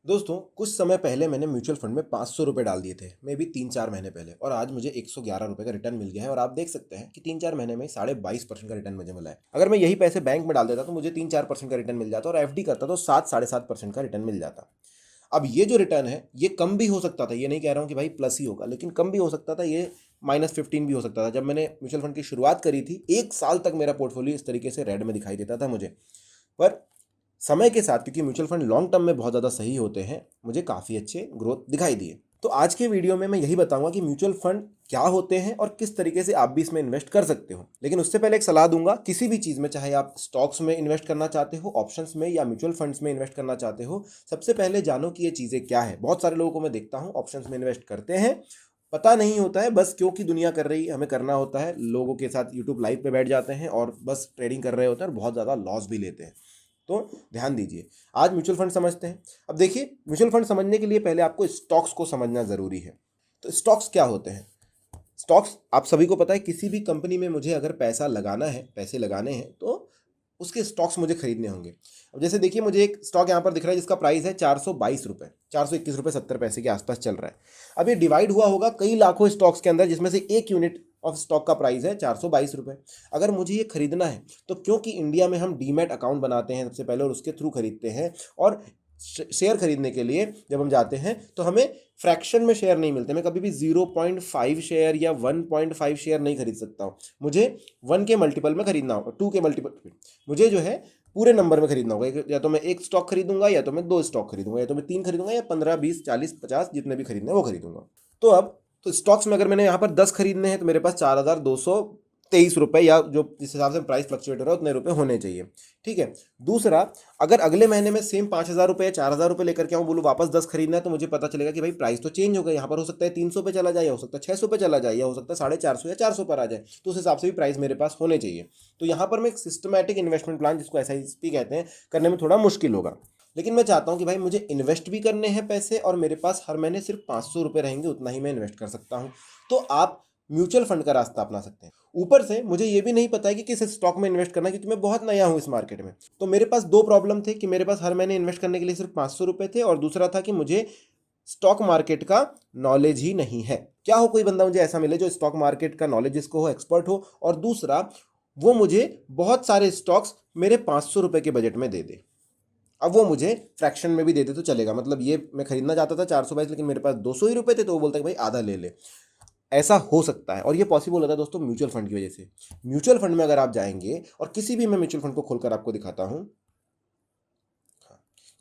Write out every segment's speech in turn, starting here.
दोस्तों कुछ समय पहले मैंने म्यूचुअल फंड में 500 रुपये डाल दिए थे, मे बी 3-4 महीने पहले, और आज मुझे 111 रुपये का रिटर्न मिल गया है। और आप देख सकते हैं कि 3-4 महीने में 22.5% का रिटर्न मुझे मिला है। अगर मैं यही पैसे बैंक में डाल देता तो मुझे 3-4% का रिटर्न मिल जाता, और एफडी करता तो 7-7.5% का रिटर्न मिल जाता। अब ये जो रिटर्न है ये कम भी हो सकता था, ये नहीं कह रहा हूँ कि भाई प्लस ही होगा, लेकिन कम भी हो सकता था, ये -15 भी हो सकता था। जब मैंने म्यूचुअल फंड की शुरुआत करी थी, 1 साल तक मेरा पोर्टफोलियो इस तरीके से रेड में दिखाई देता था मुझे। पर समय के साथ, क्योंकि म्यूचुअल फंड लॉन्ग टर्म में बहुत ज़्यादा सही होते हैं, मुझे काफ़ी अच्छे ग्रोथ दिखाई दिए। तो आज के वीडियो में मैं यही बताऊंगा कि म्यूचुअल फंड क्या होते हैं और किस तरीके से आप भी इसमें इन्वेस्ट कर सकते हो। लेकिन उससे पहले एक सलाह दूंगा, किसी भी चीज़ में, चाहे आप स्टॉक्स में इन्वेस्ट करना चाहते हो, ऑप्शंस में, या म्यूचुअल फंड्स में इन्वेस्ट करना चाहते हो, सबसे पहले जानो कि ये चीज़ें क्या है। बहुत सारे लोगों को मैं देखता हूँ ऑप्शंस में इन्वेस्ट करते हैं, पता नहीं होता है, बस क्योंकि दुनिया कर रही है हमें करना होता है, लोगों के साथ यूट्यूब लाइव पे बैठ जाते हैं और बस ट्रेडिंग कर रहे होते हैं और बहुत ज़्यादा लॉस भी लेते हैं। तो ध्यान दीजिए, आज म्यूचुअल फंड समझते हैं। अब देखिए, म्यूचुअल फंड समझने के लिए पहले आपको स्टॉक्स को समझना ज़रूरी है। तो स्टॉक्स क्या होते हैं? स्टॉक्स आप सभी को पता है, किसी भी कंपनी में मुझे अगर पैसा लगाना है, पैसे लगाने हैं, तो उसके स्टॉक्स मुझे खरीदने होंगे। अब जैसे देखिए, मुझे एक स्टॉक यहाँ पर दिख रहा है जिसका प्राइस है 422 रुपये, 421 रुपये 70 पैसे के आसपास चल रहा है। अब ये डिवाइड हुआ होगा कई लाखों स्टॉक्स के अंदर, जिसमें से एक यूनिट ऑफ स्टॉक का प्राइस है 422 रुपये। अगर मुझे ये खरीदना है, तो क्योंकि इंडिया में हम डीमैट अकाउंट बनाते हैं सबसे पहले और उसके थ्रू खरीदते हैं, और शेयर खरीदने के लिए जब हम जाते हैं तो हमें फ्रैक्शन में शेयर नहीं मिलते। मैं कभी भी 0.5 शेयर या 1.5 शेयर नहीं खरीद सकता हूँ। मुझे 1 के मल्टीपल में खरीदना होगा, 2 के मल्टीपल, मुझे जो है पूरे नंबर में खरीदना होगा। या तो मैं एक स्टॉक खरीदूंगा, या तो मैं 2 स्टॉक खरीदूंगा, या तो मैं 3 खरीदूंगा, या 15, 20, 40, 50 जितने भी खरीदने हैं वो खरीदूंगा। तो अब तो स्टॉक्स में अगर मैंने यहाँ पर 10 खरीदने हैं, तो मेरे पास 4,223 रुपये, या जो जिस हिसाब से प्राइस फ्लक्चुएट हो रहा है उतने रुपए होने चाहिए। ठीक है। दूसरा, अगर अगले महीने में सेम 5,000 रुपये या 4,000 रुपये लेकर के आऊँ, बोलूँ वापस 10 खरीदना है, तो मुझे पता चलेगा कि भाई प्राइस तो चेंज हो गया। यहाँ पर हो सकता है 300 पे चला जाए, या हो सकता है 600 पे चला जाए, या हो सकता है 450 या 400 पर आ जाए। तो उस हिसाब से भी प्राइस मेरे पास होने चाहिए। तो यहाँ पर मैं एक सिस्टमैटिक इन्वेस्टमेंट प्लान, जिसको SIP कहते हैं, करने में थोड़ा मुश्किल होगा। लेकिन मैं चाहता हूँ कि भाई मुझे इन्वेस्ट भी करने हैं पैसे, और मेरे पास हर महीने सिर्फ 500 रुपये रहेंगे, उतना ही मैं इन्वेस्ट कर सकता हूँ। तो आप म्यूचुअल फंड का रास्ता अपना सकते हैं। ऊपर से मुझे ये भी नहीं पता है कि किस स्टॉक में इन्वेस्ट करना है, क्योंकि मैं बहुत नया हूँ इस मार्केट में। तो मेरे पास दो प्रॉब्लम थे, कि मेरे पास हर महीने इन्वेस्ट करने के लिए सिर्फ 500 रुपये थे, और दूसरा था कि मुझे स्टॉक मार्केट का नॉलेज ही नहीं है। क्या हो, कोई बंदा मुझे ऐसा मिले जो स्टॉक मार्केट का नॉलेज जिसको हो, एक्सपर्ट हो, और दूसरा वो मुझे बहुत सारे स्टॉक्स मेरे 500 रुपये के बजट में दे दे। अब वो मुझे फ्रैक्शन में भी दे दे तो चलेगा। मतलब ये मैं खरीदना चाहता था 422, लेकिन मेरे पास 200 ही रुपये थे, तो वो बोलता है कि भाई आधा ले ले। ऐसा हो सकता है, और ये पॉसिबल होता है दोस्तों म्यूचुअल फंड की वजह से। म्यूचुअल फंड में अगर आप जाएंगे, और किसी भी, मैं म्यूचुअल फंड को खोलकर आपको दिखाता हूँ।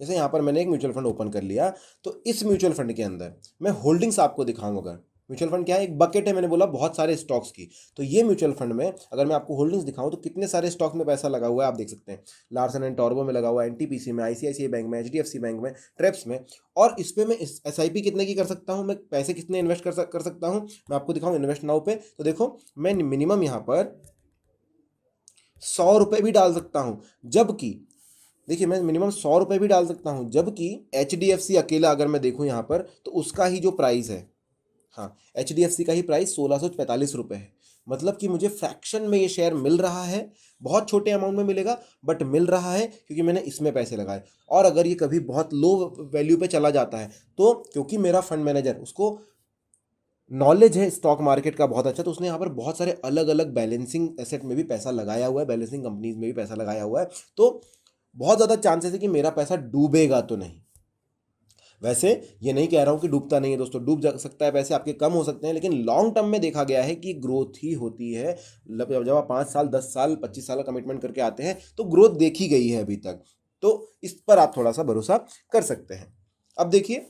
जैसे यहाँ पर मैंने एक म्यूचुअल फंड ओपन कर लिया, तो इस म्यूचुअल फंड के अंदर मैं होल्डिंग्स आपको दिखाऊंगा। अगर म्यूचुअल फंड क्या है, एक बकेट है, मैंने बोला बहुत सारे स्टॉक्स की। तो ये म्यूचुअल फंड में अगर मैं आपको होल्डिंग्स दिखाऊं, तो कितने सारे स्टॉक्स में पैसा लगा हुआ है आप देख सकते हैं। लार्सन एंड टॉर्बो में लगा हुआ है, NTPC में, ICICI बैंक में, HDFC बैंक में, ट्रेप्स में। और इस पर मैं SIP कितने की कर सकता हूँ, मैं पैसे कितने इन्वेस्ट कर सकता हूँ, मैं आपको दिखाऊँ इन्वेस्ट नाउ पे। तो देखो, मैं मिनिमम यहाँ पर 100 रुपये भी डाल सकता हूँ, जबकि देखिए मैं मिनिमम 100 रुपये भी डाल सकता हूँ, जबकि HDFC अकेला अगर मैं देखूँ यहाँ पर, तो उसका ही जो प्राइस है, हाँ, HDFC का ही प्राइस 1,645 रुपये है। मतलब कि मुझे फ्रैक्शन में ये शेयर मिल रहा है, बहुत छोटे अमाउंट में मिलेगा, बट मिल रहा है क्योंकि मैंने इसमें पैसे लगाए। और अगर ये कभी बहुत लो वैल्यू पे चला जाता है, तो क्योंकि मेरा फंड मैनेजर, उसको नॉलेज है स्टॉक मार्केट का बहुत अच्छा, तो उसने यहाँ पर बहुत सारे अलग अलग बैलेंसिंग एसेट में भी पैसा लगाया हुआ है, बैलेंसिंग कंपनीज में भी पैसा लगाया हुआ है। तो बहुत ज़्यादा चांसेस है कि मेरा पैसा डूबेगा तो नहीं। वैसे ये नहीं कह रहा हूँ कि डूबता नहीं है दोस्तों, डूब जा सकता है, पैसे आपके कम हो सकते हैं, लेकिन लॉन्ग टर्म में देखा गया है कि ग्रोथ ही होती है। जब आप 5 साल, 10 साल, 25 साल का कमिटमेंट करके आते हैं, तो ग्रोथ देखी गई है अभी तक। तो इस पर आप थोड़ा सा भरोसा कर सकते हैं। अब देखिए,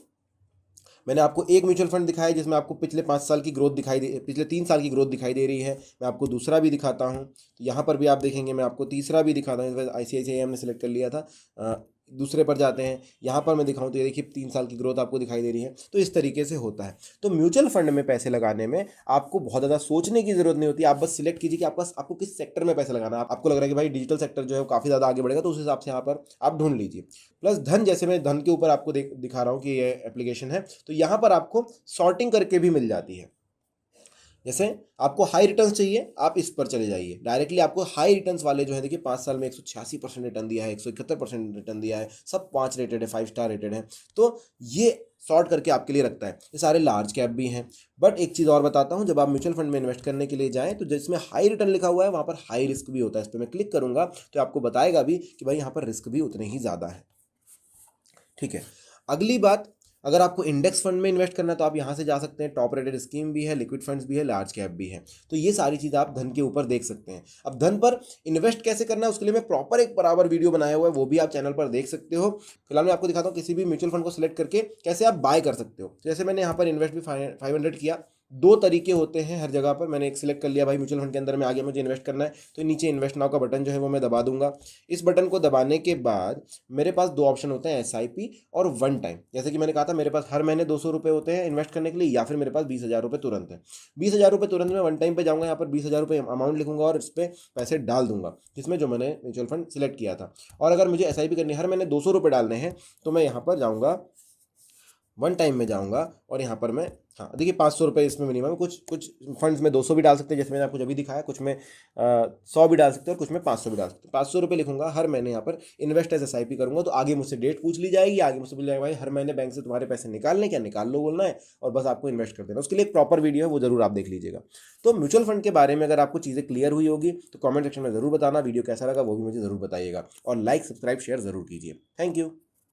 मैंने आपको एक म्यूचुअल फंड दिखाया जिसमें आपको पिछले 5 साल की ग्रोथ दिखाई दे, पिछले 3 साल की ग्रोथ दिखाई दे रही है। मैं आपको दूसरा भी दिखाता हूँ, तो यहाँ पर भी आप देखेंगे, मैं आपको तीसरा भी दिखाता हूँ। ICICI हमने सेलेक्ट कर लिया था, दूसरे पर जाते हैं। यहाँ पर मैं दिखाऊँ तो ये देखिए 3 साल की ग्रोथ आपको दिखाई दे रही है। तो इस तरीके से होता है। तो म्यूचुअल फंड में पैसे लगाने में आपको बहुत ज़्यादा सोचने की जरूरत नहीं होती। आप बस सिलेक्ट कीजिए कि आपको किस सेक्टर में पैसे लगाना है। आपको लग रहा है कि भाई डिजिटल सेक्टर जो है वो काफ़ी ज़्यादा आगे बढ़ेगा, तो उस हिसाब से यहाँ पर आप ढूंढ लीजिए। प्लस धन, जैसे मैं धन के ऊपर आपको दिखा रहा हूँ कि ये एप्लीकेशन है, तो यहाँ पर आपको सॉर्टिंग करके भी मिल जाती है। जैसे आपको हाई रिटर्न्स चाहिए, आप इस पर चले जाइए डायरेक्टली। आपको हाई रिटर्न्स वाले जो है देखिए 5 साल में 186% रिटर्न दिया है, 171% रिटर्न दिया है, सब 5 रेटेड है, 5 स्टार रेटेड है। तो ये सॉर्ट करके आपके लिए रखता है। ये सारे लार्ज कैप भी हैं। बट एक चीज़ और बताता हूँ, जब आप म्यूचुअल फंड में इन्वेस्ट करने के लिए जाएं तो जिसमें हाई रिटर्न लिखा हुआ है वहाँ पर हाई रिस्क भी होता है। इस पर मैं क्लिक करूँगा तो आपको बताएगा भी कि भाई यहाँ पर रिस्क भी उतने ही ज़्यादा है। ठीक है, अगली बात, अगर आपको इंडेक्स फंड में इन्वेस्ट करना है तो आप यहाँ से जा सकते हैं। टॉप रेटेड स्कीम भी है, लिक्विड फंड्स भी है, लार्ज कैप भी है। तो ये सारी चीज़ आप धन के ऊपर देख सकते हैं। अब धन पर इन्वेस्ट कैसे करना है उसके लिए मैं प्रॉपर एक बराबर वीडियो बनाया हुआ है, वो भी आप चैनल पर देख सकते हो। फिलहाल मैं आपको दिखाता हूँ किसी भी म्यूचुअल फंड को सिलेक्ट करके कैसे आप बाय कर सकते हो। जैसे मैंने यहाँ पर इन्वेस्ट भी 500 किया। दो तरीके होते हैं हर जगह पर। मैंने एक सिलेक्ट कर लिया, भाई म्यूचुअल फंड के अंदर में आ गया, मुझे इन्वेस्ट करना है, तो नीचे इन्वेस्ट नाउ का बटन जो है वो मैं दबा दूंगा। इस बटन को दबाने के बाद मेरे पास दो ऑप्शन होते हैं, SIP और वन टाइम। जैसे कि मैंने कहा था मेरे पास हर महीने 200 रुपये होते हैं इन्वेस्ट करने के लिए, या फिर मेरे पास 20,000 रुपये तुरंत है। 20,000 रुपये तुरंत में वन टाइम पे जाऊँगा, यहाँ पर 20,000 रुपये अमाउंट लिखूंगा और इस पर पैसे डाल दूंगा जिसमें जो मैंने म्यूचुअल फंड सिलेक्ट किया था। और अगर मुझे SIP करनी है, हर महीने 200 रुपये डालने हैं, तो मैं यहाँ पर जाऊँगा, वन टाइम में जाऊँगा और यहाँ पर मैं, हाँ देखिए 500 रुपये इसमें मिनिमम। कुछ कुछ फंड्स में 200 भी डाल सकते हैं, जैसे मैंने आपको अभी दिखाया। कुछ में 100 भी डाल सकते हैं और कुछ में 500 भी डाल सकते हैं। 500 रुपये लिखूंगा, हर महीने यहाँ पर इन्वेस्ट एज SIP करूँगा। तो आगे मुझसे डेट पूछ ली जाएगी, आगे मुझसे बोल जाएगा भाई हर महीने बैंक से तुम्हारे पैसे निकालने, क्या निकाल लो बोलना है और बस आपको इन्वेस्ट कर देना। उसके लिए एक प्रॉपर वीडियो है, वो जरूर आप देख लीजिएगा। तो म्यूचुअल फंड के बारे में अगर आपको चीज़ें क्लियर हुई होगी तो कमेंट सेक्शन में जरूर बताना। वीडियो कैसा लगा वो भी मुझे जरूर बताइएगा और लाइक सब्सक्राइब शेयर जरूर कीजिए। Thank you.